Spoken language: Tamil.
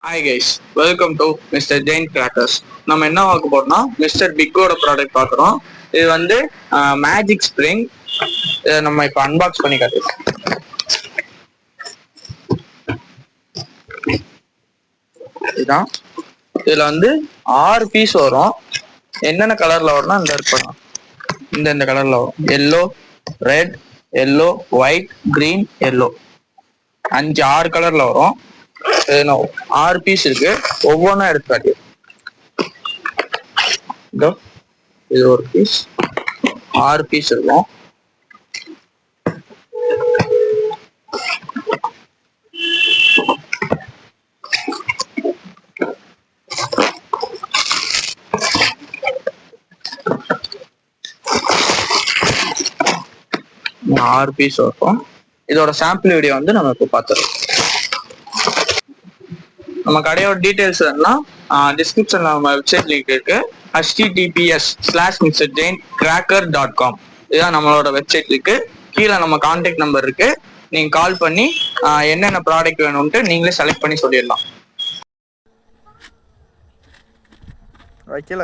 Hi guys, welcome to mister Jain crackers. நம்ம என்ன பார்க்க போறோம்னா மிஸ்டர் பிக்கோட ப்ராடக்ட் பார்க்குறோம். இது வந்து மேஜிக் ஸ்ப்ரிங். இதை நம்ம இப்போ அன்பாக்ஸ் பண்ணி காட்டுறோம். இதுதான். இதில் வந்து 6 பீஸ் வரும். என்னென்ன கலரில் வரும்னா இந்த இருப்போம், இந்த கலரில் வரும். Yellow, red, yellow, white, green, yellow, 6 கலரில் வரும். 6 பீஸ் இருக்கு. ஒவ்வொன்றா எடுத்துக்காட்டி இது ஒரு பீஸ், 6 பீஸ் இருக்கும். ஆறு பீஸ் இருக்கும். இதோட சாம்பிள் வீடியோ வந்து நம்ம இப்போ பார்த்துருக்கோம். நம்ம கடையோட டீடைல்ஸ் வேணும்னா டிஸ்கிரிப்ஷன்ல நம்ம வெப்சைட் லிங்க் இருக்கு. https:/mrjainkracker.com இதுதான் நம்மளோட வெப்சைட் இருக்கு. கீழே நம்ம கான்டாக்ட் நம்பர் இருக்கு. நீங்க கால் பண்ணி என்னென்ன ப்ராடக்ட் வேணும்ட்டு நீங்களே செலக்ட் பண்ணி சொல்லிடலாம். வைக்கல.